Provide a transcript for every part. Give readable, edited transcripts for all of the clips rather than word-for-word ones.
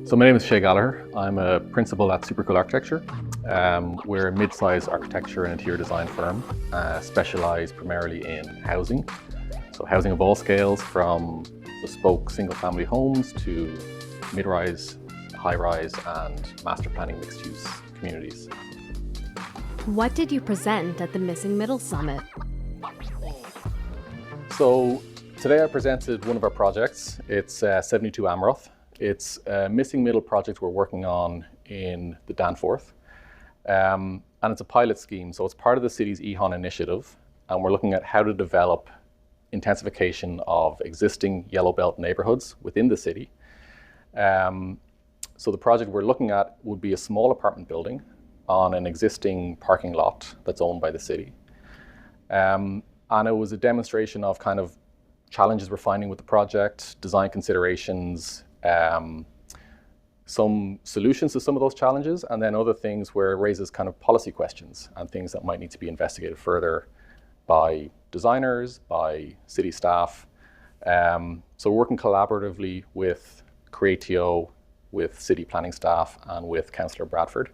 So my name is Shea Gallagher. I'm a principal at Superkül Architecture. We're a mid-sized architecture and interior design firm, specialised primarily in housing. So housing of all scales, from bespoke single-family homes to mid-rise, high-rise and master planning mixed-use communities. What did you present at the Missing Middle Summit? So today I presented one of our projects. It's 72 Amroth. It's a missing middle project we're working on in the Danforth. And it's a pilot scheme, so it's part of the city's EHON initiative. And we're looking at how to develop intensification of existing yellow belt neighborhoods within the city. So the project we're looking at would be a small apartment building on an existing parking lot that's owned by the city. And it was a demonstration of kind of challenges we're finding with the project, design considerations, some solutions to some of those challenges, and then other things where it raises kind of policy questions and things that might need to be investigated further by designers, by city staff. So we're working collaboratively with Creatio, with city planning staff, and with Councillor Bradford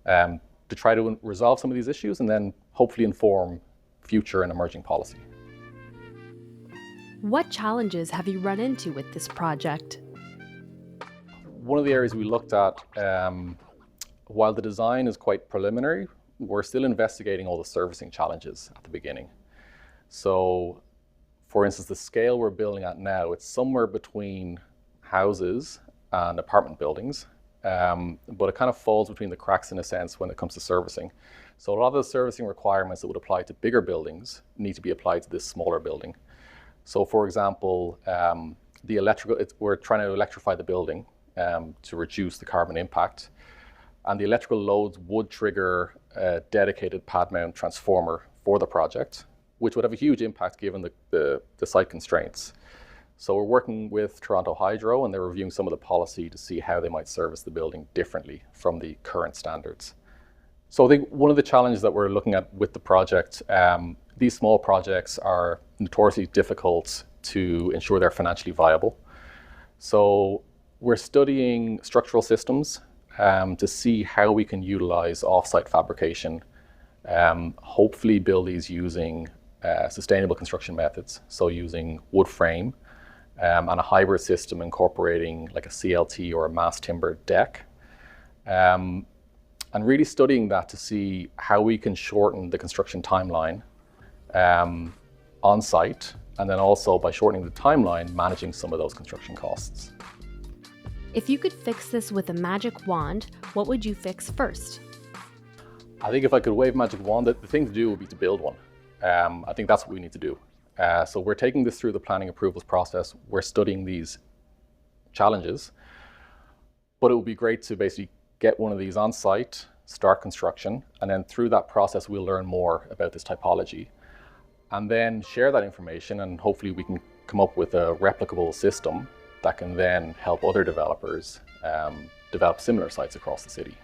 to try to resolve some of these issues and then hopefully inform future and emerging policy. What challenges have you run into with this project? One of the areas we looked at, while the design is quite preliminary, we're still investigating all the servicing challenges at the beginning. So, for instance, the scale we're building at now, it's somewhere between houses and apartment buildings, but it kind of falls between the cracks in a sense when it comes to servicing. So a lot of the servicing requirements that would apply to bigger buildings need to be applied to this smaller building. So, for example, we're trying to electrify the building to reduce the carbon impact. And the electrical loads would trigger a dedicated pad mount transformer for the project, which would have a huge impact given the site constraints. So we're working with Toronto Hydro, and they're reviewing some of the policy to see how they might service the building differently from the current standards. So I think one of the challenges that we're looking at with the project, these small projects are notoriously difficult to ensure they're financially viable. So we're studying structural systems to see how we can utilize off-site fabrication, hopefully build these using sustainable construction methods, so using wood frame and a hybrid system incorporating like a CLT or a mass timber deck, and really studying that to see how we can shorten the construction timeline on site, and then also by shortening the timeline, managing some of those construction costs. If you could fix this with a magic wand, what would you fix first? I think if I could wave a magic wand, the thing to do would be to build one. I think that's what we need to do. So we're taking this through the planning approvals process. We're studying these challenges, but it would be great to basically get one of these on site, start construction, and then through that process, we'll learn more about this typology and then share that information, and hopefully we can come up with a replicable system that can then help other developers develop similar sites across the city.